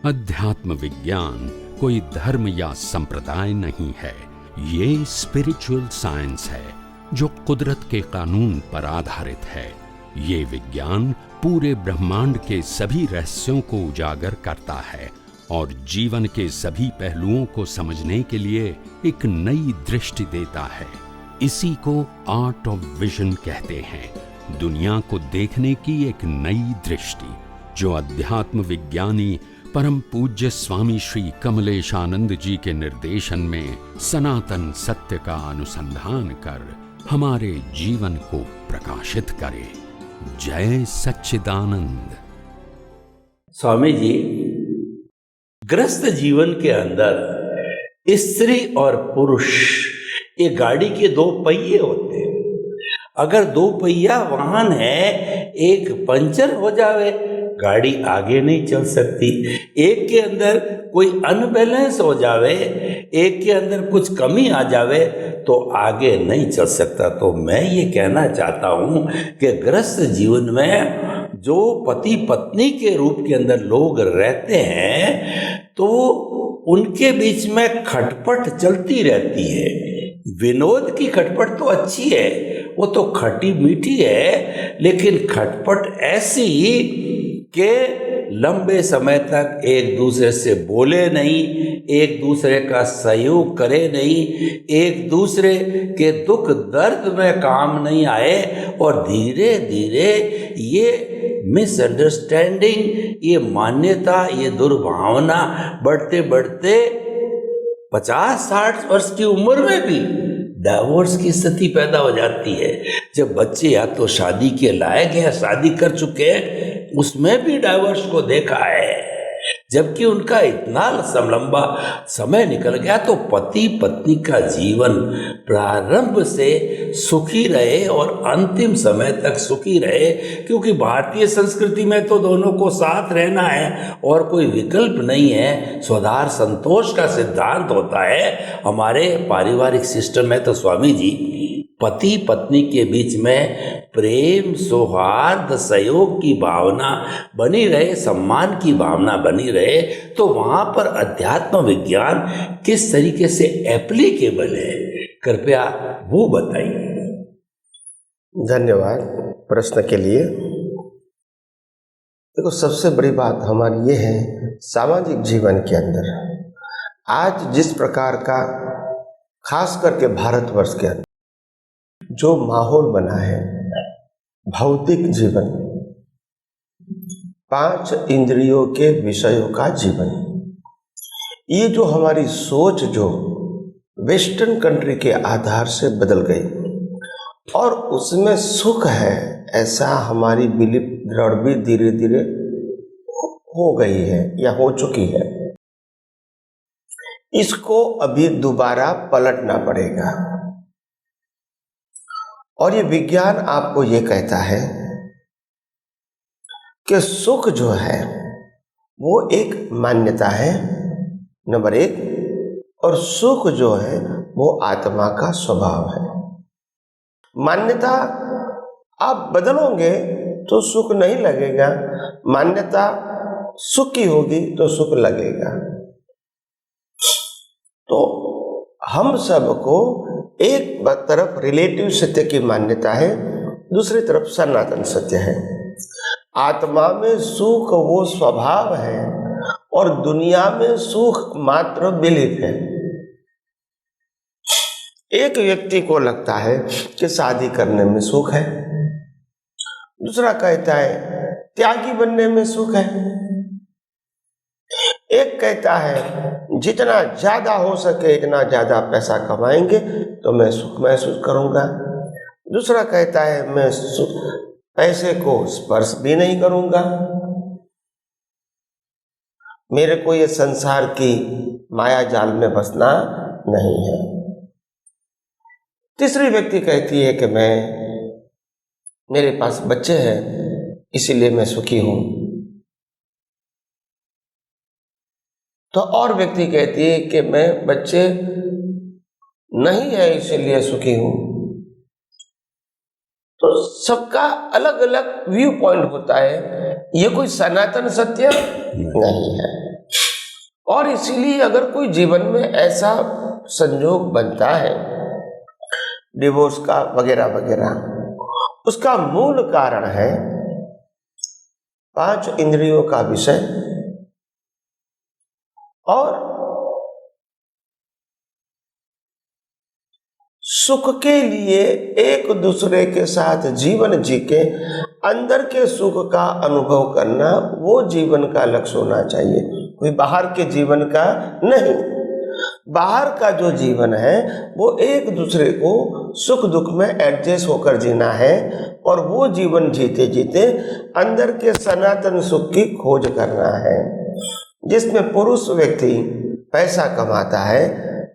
अध्यात्म विज्ञान कोई धर्म या संप्रदाय नहीं है, ये स्पिरिचुअल साइंस है जो कुदरत के कानून पर आधारित है। ये विज्ञान पूरे ब्रह्मांड के सभी रहस्यों को उजागर करता है और जीवन के सभी पहलुओं को समझने के लिए एक नई दृष्टि देता है। इसी को आर्ट ऑफ विजन कहते हैं, दुनिया को देखने की एक नई दृष्टि, जो अध्यात्म विज्ञानी परम पूज्य स्वामी श्री कमलेशानंद जी के निर्देशन में सनातन सत्य का अनुसंधान कर हमारे जीवन को प्रकाशित करे। जय सच्चिदानंद। स्वामी जी, ग्रस्त जीवन के अंदर स्त्री और पुरुष ये गाड़ी के दो पहिए होते हैं। अगर दो पहिया वाहन है, एक पंचर हो जावे, गाड़ी आगे नहीं चल सकती। एक के अंदर कोई अनबैलेंस हो जावे, एक के अंदर कुछ कमी आ जावे तो आगे नहीं चल सकता। तो मैं ये कहना चाहता हूँ कि ग्रस्त जीवन में जो पति पत्नी के रूप के अंदर लोग रहते हैं तो उनके बीच में खटपट चलती रहती है। विनोद की खटपट तो अच्छी है, वो तो खटी मीठी है, लेकिन खटपट ऐसी कि लंबे समय तक एक दूसरे से बोले नहीं, एक दूसरे का सहयोग करे नहीं, एक दूसरे के दुख दर्द में काम नहीं आए और धीरे धीरे ये मिसअंडरस्टैंडिंग, ये मान्यता, ये दुर्भावना बढ़ते बढ़ते 50-60 वर्ष की उम्र में भी डाइवोर्स की स्थिति पैदा हो जाती है। जब बच्चे या तो शादी के लायक हैं, शादी कर चुके हैं, उसमें भी डाइवोर्स को देखा है। जबकि उनका इतना लंबा समय निकल गया तो पति पत्नी का जीवन प्रारंभ से सुखी रहे और अंतिम समय तक सुखी रहे, क्योंकि भारतीय संस्कृति में तो दोनों को साथ रहना है और कोई विकल्प नहीं है। स्वधार संतोष का सिद्धांत होता है। हमारे पारिवारिक सिस्टम में तो स्वामी जी पति पत्नी के बीच में प्रेम, सौहार्द, सहयोग की भावना बनी रहे, सम्मान की भावना बनी रहे, तो वहाँ पर अध्यात्म विज्ञान किस तरीके से एप्लीकेबल है, कृपया वो बताइए। धन्यवाद प्रश्न के लिए। देखो, सबसे बड़ी बात हमारी ये है, सामाजिक जीवन के अंदर आज जिस प्रकार का खास करके भारतवर्ष के अंदर जो माहौल बना है, भौतिक जीवन, 5 इंद्रियों के विषयों का जीवन, ये जो हमारी सोच जो वेस्टर्न कंट्री के आधार से बदल गई और उसमें सुख है ऐसा हमारी बिलीफ दृढ़ भी धीरे धीरे हो गई है या हो चुकी है। इसको अभी दोबारा पलटना पड़ेगा और ये विज्ञान आपको ये कहता है कि सुख जो है वो एक मान्यता है, नंबर 1, और सुख जो है वो आत्मा का स्वभाव है। मान्यता आप बदलोगे तो सुख नहीं लगेगा, मान्यता सुख की होगी तो सुख लगेगा। तो हम सबको एक तरफ रिलेटिव सत्य की मान्यता है, दूसरी तरफ सनातन सत्य है। आत्मा में सुख वो स्वभाव है और दुनिया में सुख मात्र बिलीफ है। एक व्यक्ति को लगता है कि शादी करने में सुख है, दूसरा कहता है त्यागी बनने में सुख है, एक कहता है जितना ज्यादा हो सके इतना ज्यादा पैसा कमाएंगे तो मैं सुख महसूस करूंगा, दूसरा कहता है मैं पैसे को स्पर्श भी नहीं करूंगा, मेरे को ये संसार की माया जाल में फंसना नहीं है। तीसरी व्यक्ति कहती है कि मेरे पास बच्चे हैं इसीलिए मैं सुखी हूं। तो और व्यक्ति कहती है कि मैं बच्चे नहीं है इसीलिए सुखी हूं। तो सबका अलग अलग व्यू पॉइंट होता है, ये कोई सनातन सत्य नहीं है। और इसीलिए अगर कोई जीवन में ऐसा संयोग बनता है डिवोर्स का वगैरह वगैरह, उसका मूल कारण है 5 इंद्रियों का विषय और सुख के लिए एक दूसरे के साथ जीवन जी के अंदर के सुख का अनुभव करना, वो जीवन का लक्ष्य होना चाहिए, कोई बाहर के जीवन का नहीं। बाहर का जो जीवन है वो एक दूसरे को सुख दुख में एडजस्ट होकर जीना है और वो जीवन जीते जीते अंदर के सनातन सुख की खोज करना है, जिसमें पुरुष व्यक्ति पैसा कमाता है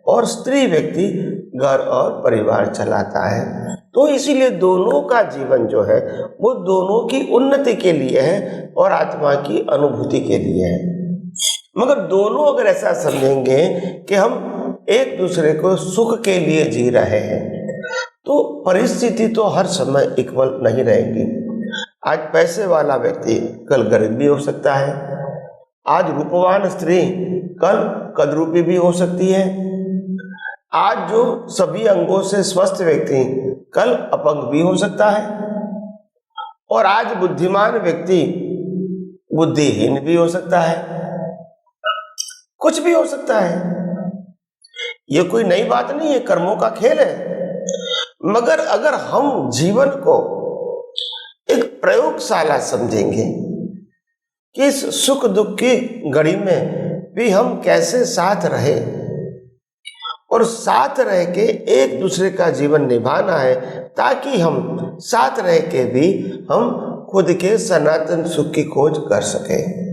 और स्त्री व्यक्ति घर और परिवार चलाता है। तो इसीलिए दोनों का जीवन जो है वो दोनों की उन्नति के लिए है और आत्मा की अनुभूति के लिए है। मगर दोनों अगर ऐसा समझेंगे कि हम एक दूसरे को सुख के लिए जी रहे हैं, तो परिस्थिति तो हर समय इक्वल नहीं रहेगी। आज पैसे वाला व्यक्ति कल गरीब भी हो सकता है, आज रूपवान स्त्री कल कदरूपी भी हो सकती है, आज जो सभी अंगों से स्वस्थ व्यक्ति कल अपंग भी हो सकता है, और आज बुद्धिमान व्यक्ति बुद्धिहीन भी हो सकता है, कुछ भी हो सकता है। ये कोई नई बात नहीं है, कर्मों का खेल है। मगर अगर हम जीवन को एक प्रयोगशाला समझेंगे कि इस सुख दुख की घड़ी में भी हम कैसे साथ रहे और साथ रह के एक दूसरे का जीवन निभाना है, ताकि हम साथ रह के भी हम खुद के सनातन सुख की खोज कर सकें।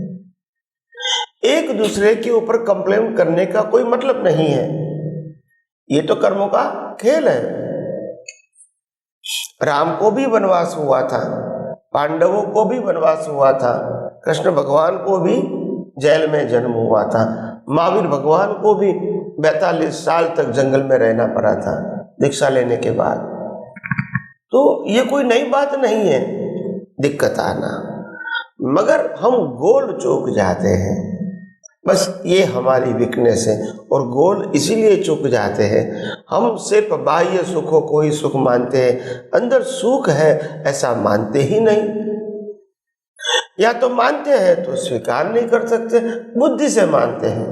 एक दूसरे के ऊपर कंप्लेन करने का कोई मतलब नहीं है, ये तो कर्मों का खेल है। राम को भी वनवास हुआ था, पांडवों को भी वनवास हुआ था, कृष्ण भगवान को भी जेल में जन्म हुआ था, महावीर भगवान को भी 42 साल तक जंगल में रहना पड़ा था दीक्षा लेने के बाद। तो ये कोई नई बात नहीं है दिक्कत आना, मगर हम गोल चूक जाते हैं। बस ये हमारी वीकनेस है, और गोल इसीलिए चूक जाते हैं, हम सिर्फ बाह्य सुखों को ही सुख मानते हैं, अंदर सुख है ऐसा मानते ही नहीं, या तो मानते हैं तो स्वीकार नहीं कर सकते, बुद्धि से मानते हैं।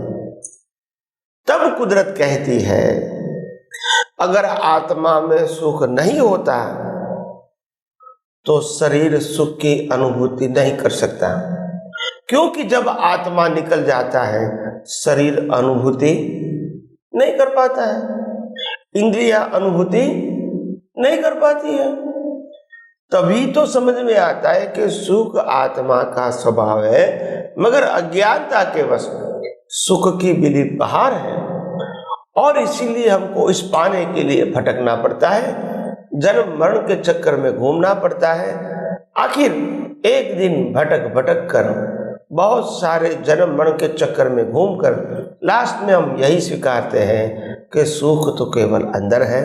तब कुदरत कहती है अगर आत्मा में सुख नहीं होता तो शरीर सुख की अनुभूति नहीं कर सकता, क्योंकि जब आत्मा निकल जाता है शरीर अनुभूति नहीं कर पाता है, इंद्रियां अनुभूति नहीं कर पाती है। तभी तो समझ में आता है कि सुख आत्मा का स्वभाव है, मगर अज्ञानता के वश सुख की विलीन बाहर है, और इसीलिए हमको इस पाने के लिए भटकना पड़ता है, जन्म मरण के चक्कर में घूमना पड़ता है। आखिर एक दिन भटक भटक कर बहुत सारे जन्म मरण के चक्कर में घूमकर लास्ट में हम यही स्वीकारते हैं कि सुख तो केवल अंदर है।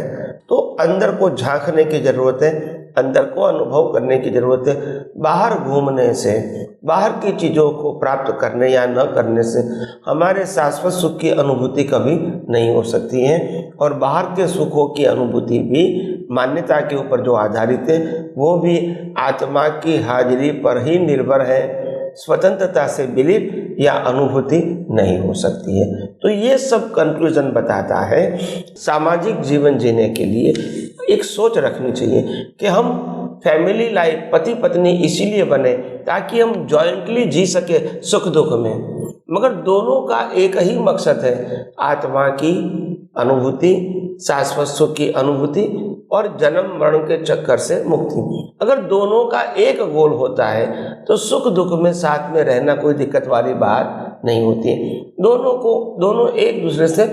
तो अंदर को झांकने की जरूरत है, अंदर को अनुभव करने की जरूरत है। बाहर घूमने से, बाहर की चीज़ों को प्राप्त करने या न करने से हमारे शाश्वत सुख की अनुभूति कभी नहीं हो सकती है, और बाहर के सुखों की अनुभूति भी मान्यता के ऊपर जो आधारित है वो भी आत्मा की हाजिरी पर ही निर्भर है, स्वतंत्रता से विलीन या अनुभूति नहीं हो सकती है। तो ये सब कंक्लूजन बताता है सामाजिक जीवन जीने के लिए एक सोच रखनी चाहिए कि हम फैमिली लाइफ पति पत्नी इसीलिए बने ताकि हम जॉइंटली जी सके सुख दुख में, मगर दोनों का एक ही मकसद है, आत्मा की अनुभूति, शाश्वत सुख की अनुभूति और जन्म मरण के चक्कर से मुक्ति। अगर दोनों का एक गोल होता है तो सुख दुख में साथ में रहना कोई दिक्कत वाली बात नहीं होती है। दोनों एक दूसरे से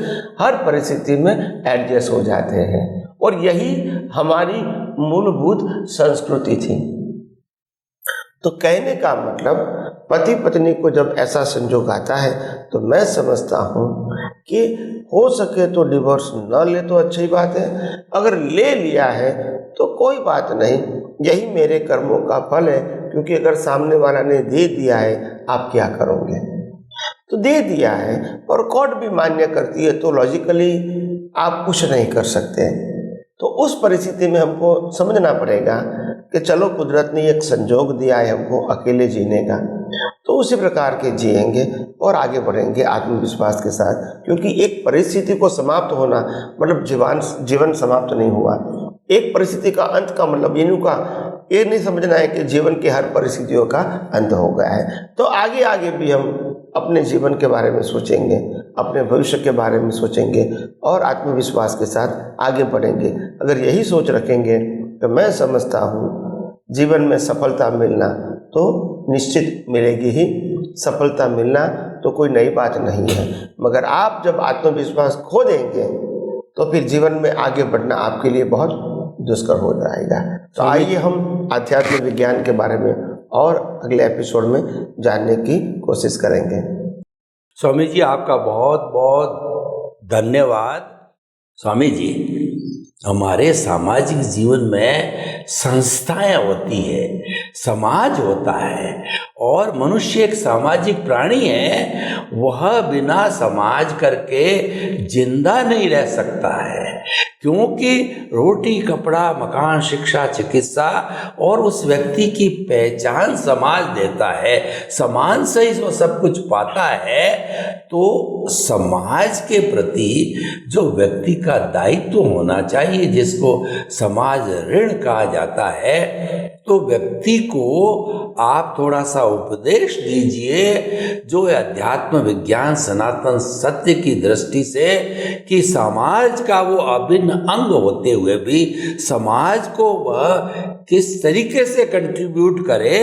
हर परिस्थिति में एडजस्ट हो जाते हैं, और यही हमारी मूलभूत संस्कृति थी। तो कहने का मतलब पति पत्नी को जब ऐसा संजोग आता है तो मैं समझता हूँ कि हो सके तो डिवोर्स न ले तो अच्छी बात है, अगर ले लिया है तो कोई बात नहीं, यही मेरे कर्मों का फल है, क्योंकि अगर सामने वाला ने दे दिया है आप क्या करोगे। तो दे दिया है और कोर्ट भी मान्य करती है, तो लॉजिकली आप कुछ नहीं कर सकते। तो उस परिस्थिति में हमको समझना पड़ेगा कि चलो कुदरत ने एक संजोग दिया है हमको अकेले जीने का, तो उसी प्रकार के जिएंगे और आगे बढ़ेंगे आत्मविश्वास के साथ। क्योंकि एक परिस्थिति को समाप्त होना मतलब जीवन समाप्त नहीं हुआ। एक परिस्थिति का अंत का मतलब ये नहीं समझना है कि जीवन की हर परिस्थितियों का अंत हो गया है। तो आगे आगे भी हम अपने जीवन के बारे में सोचेंगे, अपने भविष्य के बारे में सोचेंगे और आत्मविश्वास के साथ आगे बढ़ेंगे। अगर यही सोच रखेंगे तो मैं समझता हूँ जीवन में सफलता मिलना तो निश्चित मिलेगी ही। सफलता मिलना तो कोई नई बात नहीं है, मगर आप जब आत्मविश्वास खो देंगे तो फिर जीवन में आगे बढ़ना आपके लिए बहुत दुष्कर हो जाएगा। तो आइए हम आध्यात्मिक विज्ञान के बारे में और अगले एपिसोड में जानने की कोशिश करेंगे। स्वामी जी आपका बहुत बहुत धन्यवाद। स्वामी जी, हमारे सामाजिक जीवन में संस्थाएं होती है, समाज होता है और मनुष्य एक सामाजिक प्राणी है। वह बिना समाज करके जिंदा नहीं रह सकता है, क्योंकि रोटी, कपड़ा, मकान, शिक्षा, चिकित्सा और उस व्यक्ति की पहचान समाज देता है। समाज से ही वो सब कुछ पाता है। तो समाज के प्रति जो व्यक्ति का दायित्व होना चाहिए, जिसको समाज ऋण कहा जाता है, तो व्यक्ति को आप थोड़ा सा उपदेश दीजिए जो अध्यात्म विज्ञान सनातन सत्य की दृष्टि से कि समाज का वो अभिन्न अंग होते हुए भी समाज को वह किस तरीके से कंट्रीब्यूट करे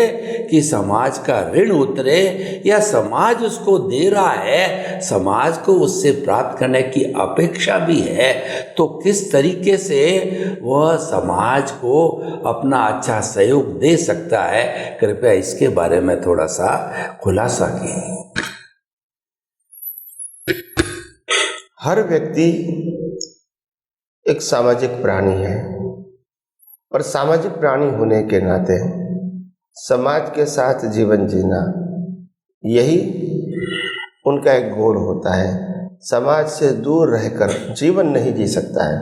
कि समाज का ऋण उतरे, या समाज उसको दे रहा है, समाज को उससे प्राप्त करने की अपेक्षा भी है, तो किस तरीके से वह समाज को अपना अच्छा सहयोग दे सकता है। कृपया इसके बारे में थोड़ा सा खुलासा कीजिए। हर व्यक्ति एक सामाजिक प्राणी है और सामाजिक प्राणी होने के नाते समाज के साथ जीवन जीना यही उनका एक गोल होता है। समाज से दूर रहकर जीवन नहीं जी सकता है,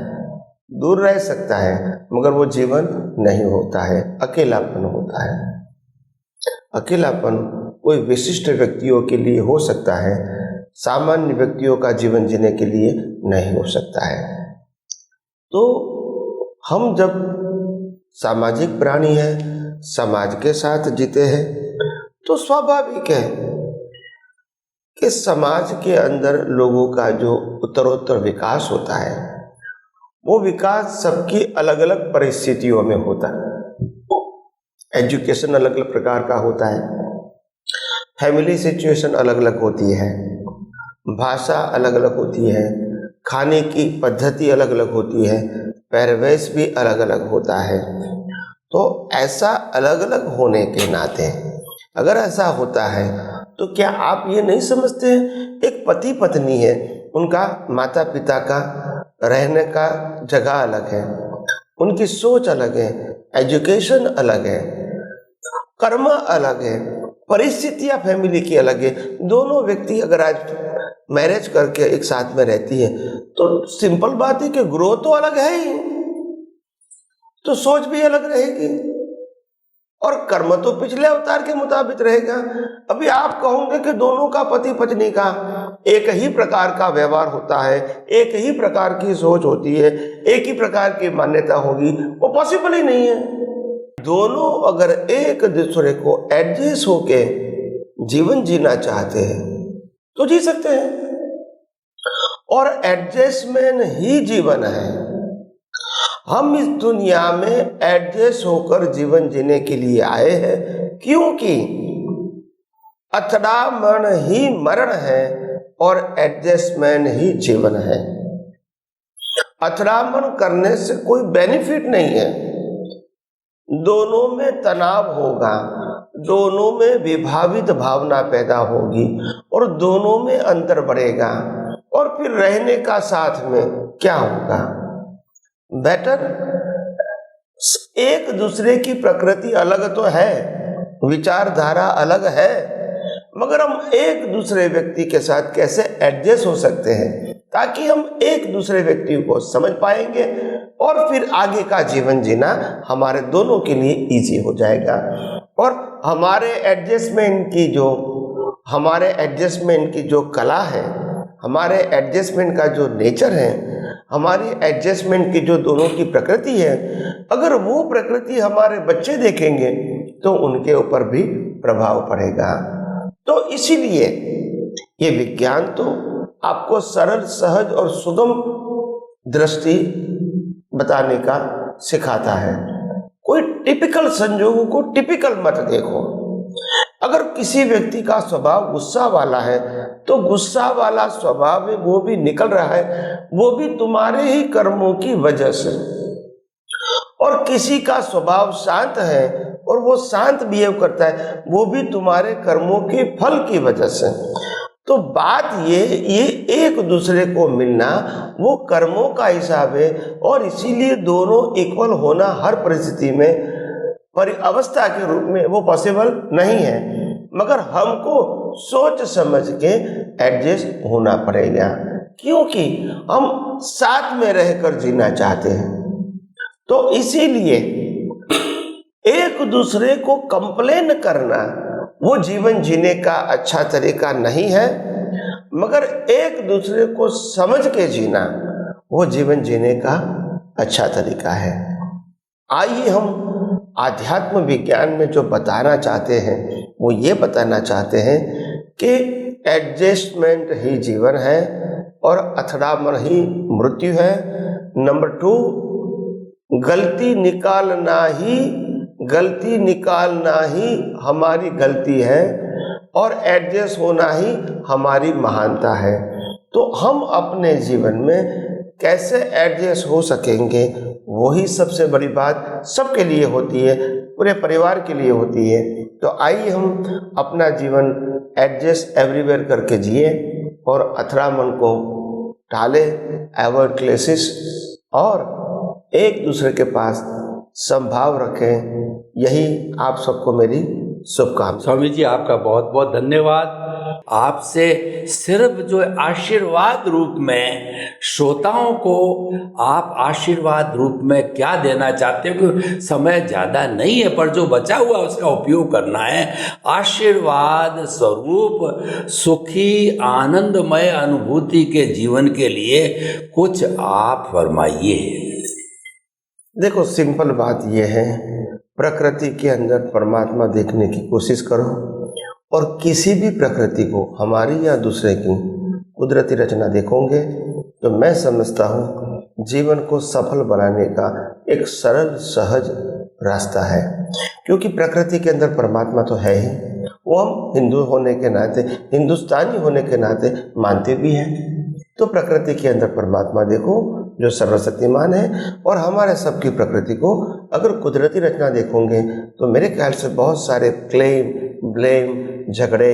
दूर रह सकता है मगर वो जीवन नहीं होता है, अकेलापन होता है। अकेलापन कोई विशिष्ट व्यक्तियों के लिए हो सकता है, सामान्य व्यक्तियों का जीवन जीने के लिए नहीं हो सकता है। तो हम जब सामाजिक प्राणी हैं, समाज के साथ जीते हैं, तो स्वाभाविक है कि समाज के अंदर लोगों का जो उत्तरोत्तर विकास होता है, वो विकास सबकी अलग अलग परिस्थितियों में होता है। एजुकेशन अलग अलग प्रकार का होता है, फैमिली सिचुएशन अलग अलग होती है, भाषा अलग अलग होती है, खाने की पद्धति अलग अलग होती है, पहरवेश भी अलग अलग होता है। तो ऐसा अलग अलग होने के नाते अगर ऐसा होता है तो क्या आप ये नहीं समझते एक पति पत्नी है, उनका माता पिता का रहने का जगह अलग है, उनकी सोच अलग है, एजुकेशन अलग है, कर्म अलग है, परिस्थितियां फैमिली की अलग है। दोनों व्यक्ति अगर आज मैरिज करके एक साथ में रहती है तो सिंपल बात है कि ग्रोथ तो अलग है ही, तो सोच भी अलग रहेगी और कर्म तो पिछले अवतार के मुताबिक रहेगा। अभी आप कहोगे कि दोनों का पति पत्नी का एक ही प्रकार का व्यवहार होता है, एक ही प्रकार की सोच होती है, एक ही प्रकार की मान्यता होगी, वो पॉसिबल ही नहीं है। दोनों अगर एक दूसरे को एडजस्ट होके जीवन जीना चाहते हैं तो जी सकते हैं, और एडजस्टमेंट ही जीवन है। हम इस दुनिया में एडजस्ट होकर जीवन जीने के लिए आए हैं, क्योंकि अथड़ामण ही मरण है और एडजस्टमेंट ही जीवन है। अथड़ामण करने से कोई बेनिफिट नहीं है, दोनों में तनाव होगा, दोनों में विभावित भावना पैदा होगी और दोनों में अंतर बढ़ेगा, और फिर रहने का साथ में क्या होगा। बेटर एक दूसरे की प्रकृति अलग तो है, विचारधारा अलग है, मगर हम एक दूसरे व्यक्ति के साथ कैसे एडजस्ट हो सकते हैं ताकि हम एक दूसरे व्यक्ति को समझ पाएंगे और फिर आगे का जीवन जीना हमारे दोनों के लिए इजी हो जाएगा। और हमारे एडजस्टमेंट की जो कला है, हमारे एडजस्टमेंट का जो नेचर है, हमारी एडजस्टमेंट की जो दोनों की प्रकृति है, अगर वो प्रकृति हमारे बच्चे देखेंगे तो उनके ऊपर भी प्रभाव पड़ेगा। तो इसीलिए ये विज्ञान तो आपको सरल, सहज और सुगम दृष्टि बताने का सिखाता है। कोई टिपिकल संजोगों को टिपिकल मत देखो। अगर किसी व्यक्ति का स्वभाव गुस्सा वाला है तो गुस्सा वाला स्वभाव में वो भी निकल रहा है, वो भी तुम्हारे ही कर्मों की वजह से। और किसी का स्वभाव शांत है और वो शांत बिहेव करता है, वो भी तुम्हारे कर्मों के फल की वजह से। तो बात ये एक दूसरे को मिलना वो कर्मों का हिसाब है और इसीलिए दोनों इक्वल होना हर परिस्थिति में अवस्था के रूप में वो पॉसिबल नहीं है, मगर हमको सोच समझ के एडजस्ट होना पड़ेगा, क्योंकि हम साथ में रहकर जीना चाहते हैं। तो इसीलिए एक दूसरे को कंप्लेन करना वो जीवन जीने का अच्छा तरीका नहीं है, मगर एक दूसरे को समझ के जीना वो जीवन जीने का अच्छा तरीका है। आइए हम आध्यात्म विज्ञान में जो बताना चाहते हैं वो ये बताना चाहते हैं कि एडजस्टमेंट ही जीवन है और अथड़ामन ही मृत्यु है। नंबर 2, गलती निकालना ही हमारी गलती है और एडजस्ट होना ही हमारी महानता है। तो हम अपने जीवन में कैसे एडजस्ट हो सकेंगे, वही सबसे बड़ी बात सबके लिए होती है, पूरे परिवार के लिए होती है। तो आइए हम अपना जीवन एडजस्ट एवरीवेयर करके जिए और अथड़ा मन को टाले, अवॉइड क्लेशेस, और एक दूसरे के पास संभाव रखें। यही आप सबको मेरी शुभकामना। स्वामी जी, आपका बहुत बहुत धन्यवाद। आपसे सिर्फ जो आशीर्वाद रूप में श्रोताओं को आप आशीर्वाद रूप में क्या देना चाहते हो, क्योंकि समय ज़्यादा नहीं है, पर जो बचा हुआ उसका उपयोग करना है। आशीर्वाद स्वरूप सुखी आनंदमय अनुभूति के जीवन के लिए कुछ आप फरमाइए। देखो, सिंपल बात यह है, प्रकृति के अंदर परमात्मा देखने की कोशिश करो और किसी भी प्रकृति को, हमारी या दूसरे की कुदरती रचना देखोगे तो मैं समझता हूँ जीवन को सफल बनाने का एक सरल सहज रास्ता है। क्योंकि प्रकृति के अंदर परमात्मा तो है ही, वो हम हिंदू होने के नाते, हिंदुस्तानी होने के नाते मानते भी हैं। तो प्रकृति के अंदर परमात्मा देखो जो सर्वशक्तिमान है, और हमारे सबकी प्रकृति को अगर कुदरती रचना देखोगे तो मेरे ख्याल से बहुत सारे क्लेम, ब्लेम, झगड़े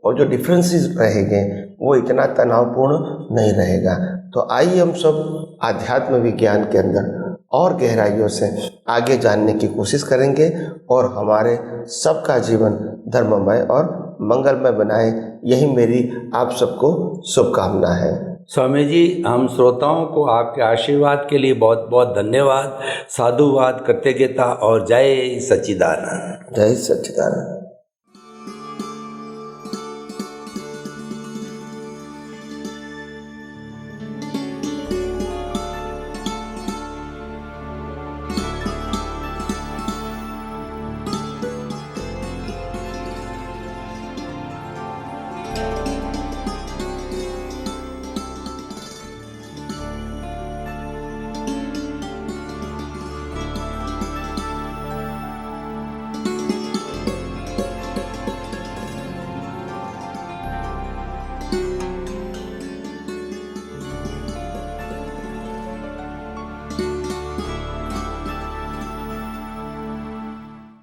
और जो डिफरेंसेस रहेंगे वो इतना तनावपूर्ण नहीं रहेगा। तो आइए हम सब आध्यात्म विज्ञान के अंदर और गहराइयों से आगे जानने की कोशिश करेंगे और हमारे सबका जीवन धर्ममय और मंगलमय बनाए। यही मेरी आप सबको शुभकामना है। स्वामी जी, हम श्रोताओं को आपके आशीर्वाद के लिए बहुत बहुत धन्यवाद, साधुवाद, कृतज्ञता और जय सच्चिदानंद। जय सच्चिदानंद।